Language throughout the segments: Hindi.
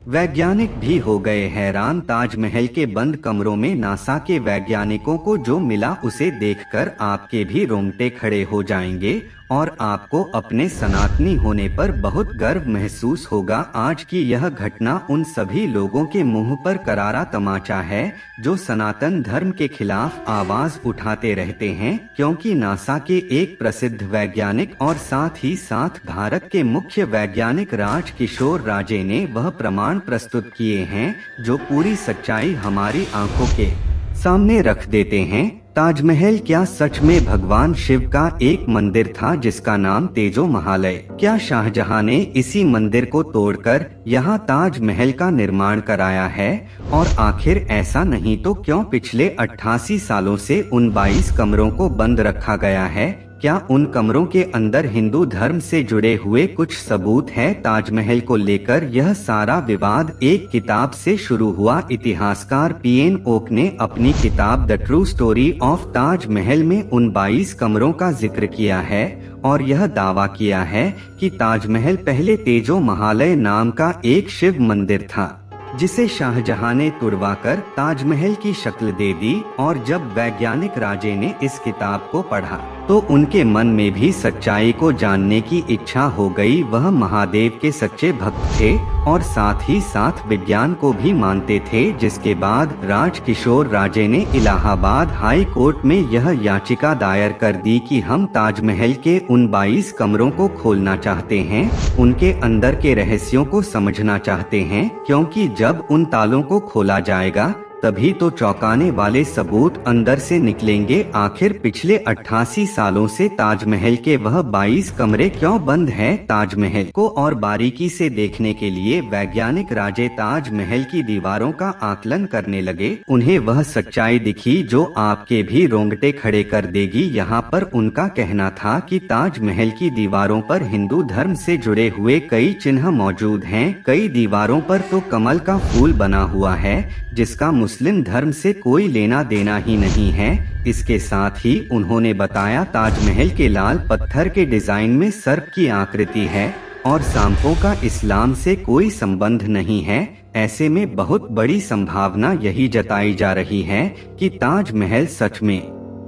वैज्ञानिक भी हो गए हैरान। ताजमहल के बंद कमरों में नासा के वैज्ञानिकों को जो मिला उसे देखकर आपके भी रोंगटे खड़े हो जाएंगे और आपको अपने सनातनी होने पर बहुत गर्व महसूस होगा। आज की यह घटना उन सभी लोगों के मुंह पर करारा तमाचा है जो सनातन धर्म के खिलाफ आवाज उठाते रहते हैं, क्योंकि नासा के एक प्रसिद्ध वैज्ञानिक और साथ ही साथ भारत के मुख्य वैज्ञानिक राजकिशोर राजे ने वह प्रमाण प्रस्तुत किए हैं जो पूरी सच्चाई हमारी आंखों के सामने रख देते हैं। ताजमहल क्या सच में भगवान शिव का एक मंदिर था जिसका नाम तेजो महालय? क्या शाहजहां ने इसी मंदिर को तोड़कर यहाँ ताजमहल का निर्माण कराया है? और आखिर ऐसा नहीं तो क्यों पिछले 88 सालों से उन 22 कमरों को बंद रखा गया है? क्या उन कमरों के अंदर हिंदू धर्म से जुड़े हुए कुछ सबूत हैं? ताजमहल को लेकर यह सारा विवाद एक किताब से शुरू हुआ। इतिहासकार पीएन ओक ने अपनी किताब the true story of Taj Mahal में उन 22 कमरों का जिक्र किया है और यह दावा किया है कि ताजमहल पहले तेजो महालय नाम का एक शिव मंदिर था जिसे शाहजहां ने तुड़वाकर ताजमहल की शक्ल दे दी। और जब वैज्ञानिक राजे ने इस किताब को पढ़ा तो उनके मन में भी सच्चाई को जानने की इच्छा हो गई। वह महादेव के सच्चे भक्त थे और साथ ही साथ विज्ञान को भी मानते थे, जिसके बाद राजकिशोर राजे ने इलाहाबाद हाई कोर्ट में यह याचिका दायर कर दी कि हम ताजमहल के उन 22 कमरों को खोलना चाहते हैं, उनके अंदर के रहस्यों को समझना चाहते हैं, क्योंकि जब उन तालों को खोला जाएगा तभी तो चौंकाने वाले सबूत अंदर से निकलेंगे। आखिर पिछले 88 सालों से ताजमहल के वह 22 कमरे क्यों बंद हैं? ताजमहल को और बारीकी से देखने के लिए वैज्ञानिक राजे ताजमहल की दीवारों का आकलन करने लगे। उन्हें वह सच्चाई दिखी जो आपके भी रोंगटे खड़े कर देगी। यहाँ पर उनका कहना था कि ताजमहल की दीवारों पर हिंदू धर्म से जुड़े हुए कई चिन्ह मौजूद हैं। कई दीवारों पर तो कमल का फूल बना हुआ है जिसका मुस्लिम धर्म से कोई लेना देना ही नहीं है। इसके साथ ही उन्होंने बताया ताजमहल के लाल पत्थर के डिजाइन में सर्प की आकृति है और सांपों का इस्लाम से कोई संबंध नहीं है। ऐसे में बहुत बड़ी संभावना यही जताई जा रही है कि ताजमहल सच में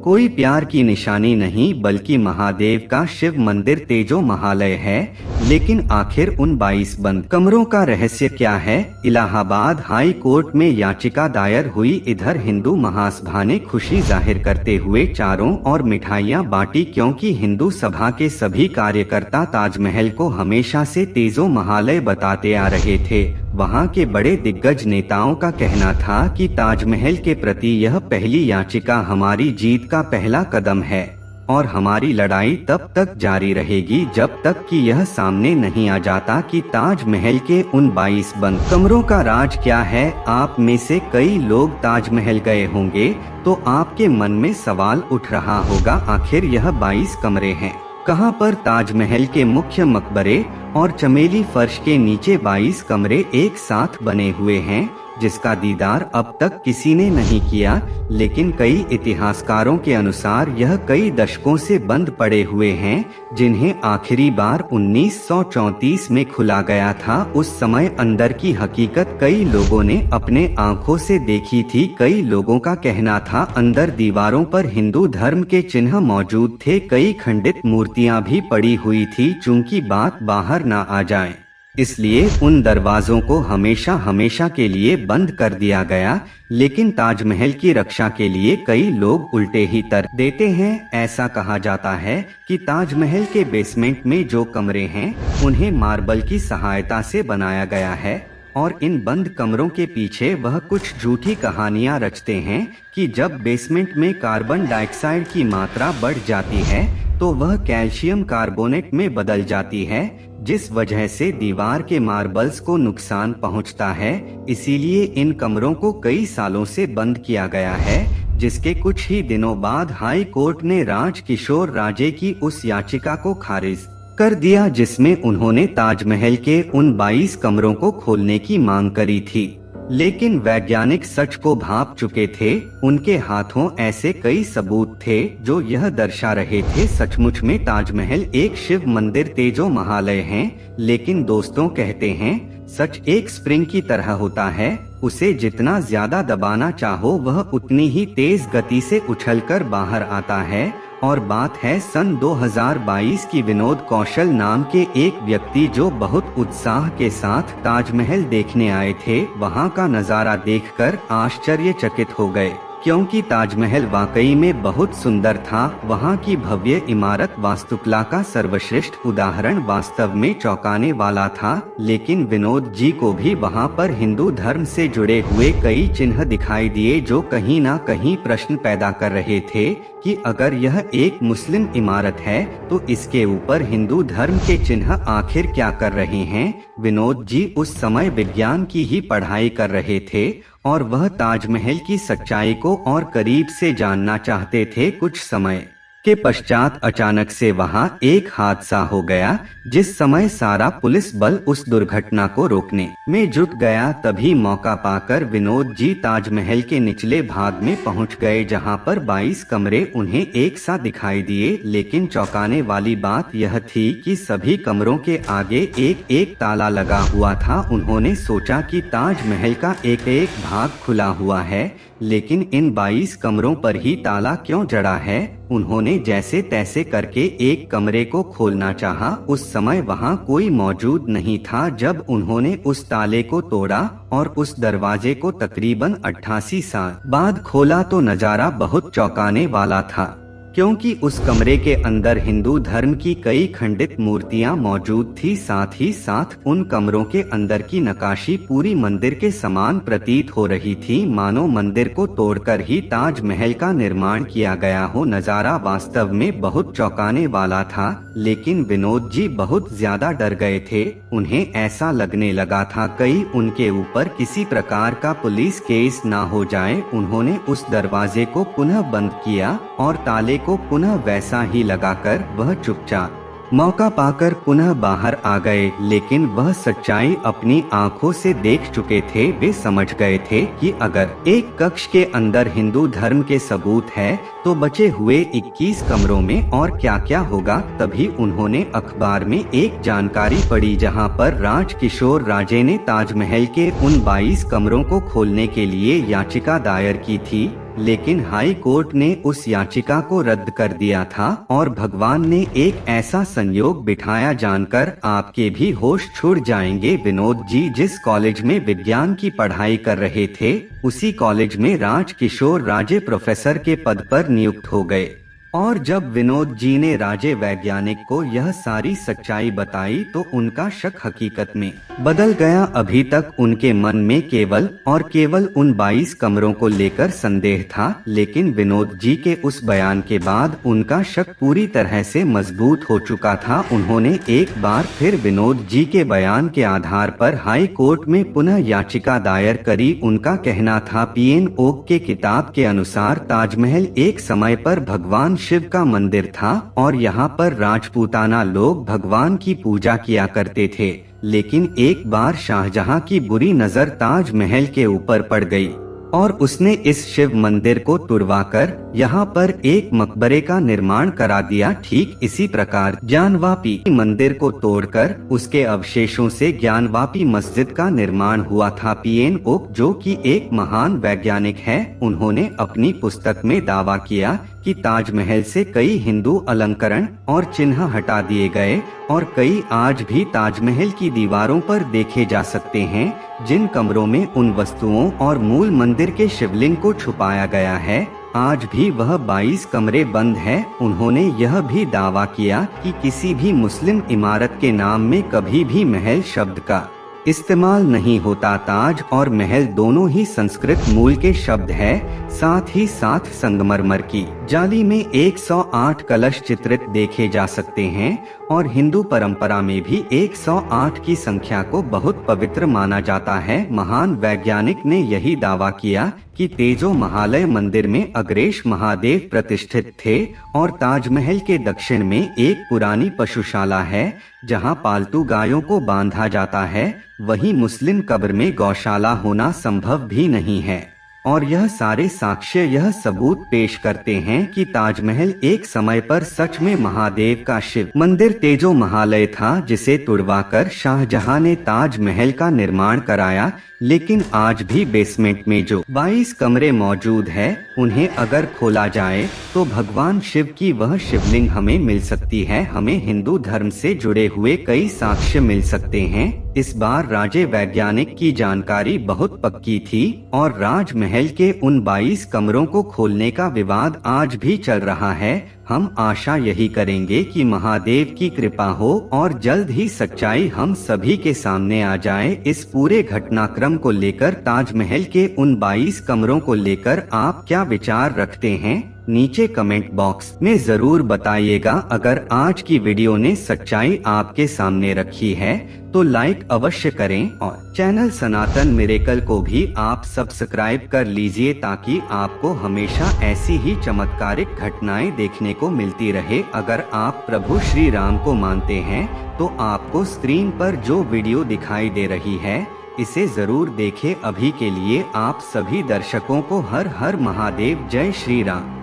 कोई प्यार की निशानी नहीं बल्कि महादेव का शिव मंदिर तेजो महालय है। लेकिन आखिर उन 22 बंद कमरों का रहस्य क्या है? इलाहाबाद हाई कोर्ट में याचिका दायर हुई। इधर हिंदू महासभा ने खुशी जाहिर करते हुए चारों ओर मिठाइयां बांटी, क्योंकि हिंदू सभा के सभी कार्यकर्ता ताजमहल को हमेशा से तेजो महालय बताते आ रहे थे। वहां के बड़े दिग्गज नेताओं का कहना था कि ताजमहल के प्रति यह पहली याचिका हमारी जीत का पहला कदम है और हमारी लड़ाई तब तक जारी रहेगी जब तक कि यह सामने नहीं आ जाता कि ताजमहल के उन 22 बंद कमरों का राज क्या है। आप में से कई लोग ताजमहल गए होंगे तो आपके मन में सवाल उठ रहा होगा, आखिर यह 22 कमरे हैं कहां पर? ताजमहल के मुख्य मकबरे और चमेली फर्श के नीचे 22 कमरे एक साथ बने हुए हैं जिसका दीदार अब तक किसी ने नहीं किया। लेकिन कई इतिहासकारों के अनुसार यह कई दशकों से बंद पड़े हुए हैं, जिन्हें आखिरी बार 1934 में खुला गया था। उस समय अंदर की हकीकत कई लोगों ने अपने आंखों से देखी थी। कई लोगों का कहना था अंदर दीवारों पर हिंदू धर्म के चिन्ह मौजूद थे। कई खंडित मूर्तियां भी पड़ी हुई थी। चूंकि बात बाहर ना आ जाए इसलिए उन दरवाजों को हमेशा हमेशा के लिए बंद कर दिया गया। लेकिन ताजमहल की रक्षा के लिए कई लोग उल्टे ही तर्क देते हैं। ऐसा कहा जाता है कि ताजमहल के बेसमेंट में जो कमरे हैं उन्हें मार्बल की सहायता से बनाया गया है और इन बंद कमरों के पीछे वह कुछ झूठी कहानियां रचते हैं कि जब बेसमेंट में कार्बन डाइऑक्साइड की मात्रा बढ़ जाती है तो वह कैल्शियम कार्बोनेट में बदल जाती है, जिस वजह से दीवार के मार्बल्स को नुकसान पहुंचता है। इसीलिए इन कमरों को कई सालों से बंद किया गया है, जिसके कुछ ही दिनों बाद हाई कोर्ट ने राजकिशोर राजे की उस याचिका को खारिज कर दिया जिसमें उन्होंने ताजमहल के उन 22 कमरों को खोलने की मांग करी थी। लेकिन वैज्ञानिक सच को भांप चुके थे। उनके हाथों ऐसे कई सबूत थे जो यह दर्शा रहे थे सचमुच में ताजमहल एक शिव मंदिर तेजो महालय है। लेकिन दोस्तों कहते हैं सच एक स्प्रिंग की तरह होता है, उसे जितना ज्यादा दबाना चाहो वह उतनी ही तेज गति से उछलकर बाहर आता है। और बात है सन 2022 की। विनोद कौशल नाम के एक व्यक्ति जो बहुत उत्साह के साथ ताजमहल देखने आए थे, वहां का नजारा देखकर आश्चर्यचकित हो गए, क्योंकि ताजमहल वाकई में बहुत सुंदर था। वहां की भव्य इमारत वास्तुकला का सर्वश्रेष्ठ उदाहरण वास्तव में चौंकाने वाला था। लेकिन विनोद जी को भी वहां पर हिंदू धर्म से जुड़े हुए कई चिन्ह दिखाई दिए जो कहीं ना कहीं प्रश्न पैदा कर रहे थे कि अगर यह एक मुस्लिम इमारत है तो इसके ऊपर हिंदू धर्म के चिन्ह आखिर क्या कर रहे हैं। विनोद जी उस समय विज्ञान की ही पढ़ाई कर रहे थे और वह ताजमहल की सच्चाई को और करीब से जानना चाहते थे। कुछ समय के पश्चात अचानक से वहां एक हादसा हो गया, जिस समय सारा पुलिस बल उस दुर्घटना को रोकने में जुट गया। तभी मौका पाकर विनोद जी ताजमहल के निचले भाग में पहुंच गए, जहां पर 22 कमरे उन्हें एक साथ दिखाई दिए। लेकिन चौंकाने वाली बात यह थी कि सभी कमरों के आगे एक एक ताला लगा हुआ था। उन्होंने सोचा कि ताजमहल का एक एक भाग खुला हुआ है, लेकिन इन 22 कमरों पर ही ताला क्यों जड़ा है। उन्होंने जैसे तैसे करके एक कमरे को खोलना चाहा। उस समय वहां कोई मौजूद नहीं था। जब उन्होंने उस ताले को तोड़ा और उस दरवाजे को तकरीबन 88 साल बाद खोला तो नजारा बहुत चौंकाने वाला था, क्योंकि उस कमरे के अंदर हिंदू धर्म की कई खंडित मूर्तियां मौजूद थी। साथ ही साथ उन कमरों के अंदर की नक्काशी पूरी मंदिर के समान प्रतीत हो रही थी, मानो मंदिर को तोड़कर ही ताजमहल का निर्माण किया गया हो। नजारा वास्तव में बहुत चौंकाने वाला था, लेकिन विनोद जी बहुत ज्यादा डर गए थे। उन्हें ऐसा लगने लगा था कहीं उनके ऊपर किसी प्रकार का पुलिस केस ना हो जाए। उन्होंने उस दरवाजे को पुनः बंद किया और ताले को पुनः वैसा ही लगाकर वह चुपचाप मौका पाकर पुनः बाहर आ गए। लेकिन वह सच्चाई अपनी आंखों से देख चुके थे। वे समझ गए थे कि अगर एक कक्ष के अंदर हिंदू धर्म के सबूत है तो बचे हुए 21 कमरों में और क्या क्या होगा। तभी उन्होंने अखबार में एक जानकारी पढ़ी, जहां पर राजकिशोर राजे ने ताजमहल के उन 22 कमरों को खोलने के लिए याचिका दायर की थी, लेकिन हाई कोर्ट ने उस याचिका को रद्द कर दिया था। और भगवान ने एक ऐसा संयोग बिठाया, जानकर आपके भी होश छुड़ जाएंगे। विनोद जी जिस कॉलेज में विज्ञान की पढ़ाई कर रहे थे, उसी कॉलेज में राजकिशोर राजे प्रोफेसर के पद पर नियुक्त हो गए। और जब विनोद जी ने राजे वैज्ञानिक को यह सारी सच्चाई बताई तो उनका शक हकीकत में बदल गया। अभी तक उनके मन में केवल और केवल उन 22 कमरों को लेकर संदेह था, लेकिन विनोद जी के उस बयान के बाद उनका शक पूरी तरह से मजबूत हो चुका था। उन्होंने एक बार फिर विनोद जी के बयान के आधार पर हाई कोर्ट में पुनः याचिका दायर करी। उनका कहना था, पीएन ओक के किताब के अनुसार ताजमहल एक समय पर भगवान शिव का मंदिर था और यहाँ पर राजपूताना लोग भगवान की पूजा किया करते थे। लेकिन एक बार शाहजहां की बुरी नजर ताजमहल के ऊपर पड़ गई और उसने इस शिव मंदिर को तुड़वाकर यहाँ पर एक मकबरे का निर्माण करा दिया। ठीक इसी प्रकार ज्ञानवापी मंदिर को तोड़कर उसके अवशेषों से ज्ञानवापी मस्जिद का निर्माण हुआ था। पीएन ओक, जो कि एक महान वैज्ञानिक है, उन्होंने अपनी पुस्तक में दावा किया कि ताजमहल से कई हिंदू अलंकरण और चिन्ह हटा दिए गए और कई आज भी ताजमहल की दीवारों पर देखे जा सकते हैं। जिन कमरों में उन वस्तुओं और मूल मंदिर के शिवलिंग को छुपाया गया है, आज भी वह 22 कमरे बंद हैं। उन्होंने यह भी दावा किया कि किसी भी मुस्लिम इमारत के नाम में कभी भी महल शब्द का इस्तेमाल नहीं होता। ताज और महल दोनों ही संस्कृत मूल के शब्द है। साथ ही साथ संगमरमर की जाली में 108 कलश चित्रित देखे जा सकते हैं और हिंदू परंपरा में भी 108 की संख्या को बहुत पवित्र माना जाता है। महान वैज्ञानिक ने यही दावा किया कि तेजो महालय मंदिर में अग्रेश महादेव प्रतिष्ठित थे और ताजमहल के दक्षिण में एक पुरानी पशुशाला है जहां पालतू गायों को बांधा जाता है। वहीं मुस्लिम कब्र में गौशाला होना संभव भी नहीं है। और यह सारे साक्ष्य यह सबूत पेश करते हैं कि ताजमहल एक समय पर सच में महादेव का शिव मंदिर तेजो महालय था, जिसे तुड़वाकर शाहजहां ने ताजमहल का निर्माण कराया। लेकिन आज भी बेसमेंट में जो 22 कमरे मौजूद है, उन्हें अगर खोला जाए तो भगवान शिव की वह शिवलिंग हमें मिल सकती है। हमें हिंदू धर्म से जुड़े हुए कई साक्ष्य मिल सकते हैं। इस बार राज्य वैज्ञानिक की जानकारी बहुत पक्की थी और राजमहल के उन 22 कमरों को खोलने का विवाद आज भी चल रहा है। हम आशा यही करेंगे कि महादेव की कृपा हो और जल्द ही सच्चाई हम सभी के सामने आ जाए। इस पूरे घटनाक्रम को लेकर, ताजमहल के उन 22 कमरों को लेकर आप क्या विचार रखते हैं? नीचे कमेंट बॉक्स में जरूर बताइएगा। अगर आज की वीडियो ने सच्चाई आपके सामने रखी है तो लाइक अवश्य करें और चैनल सनातन मिरेकल को भी आप सब्सक्राइब कर लीजिए, ताकि आपको हमेशा ऐसी ही चमत्कारिक घटनाएं देखने को मिलती रहे। अगर आप प्रभु श्री राम को मानते हैं तो आपको स्क्रीन पर जो वीडियो दिखाई दे रही है, इसे जरूर देखें। अभी के लिए आप सभी दर्शकों को हर हर महादेव, जय श्री राम।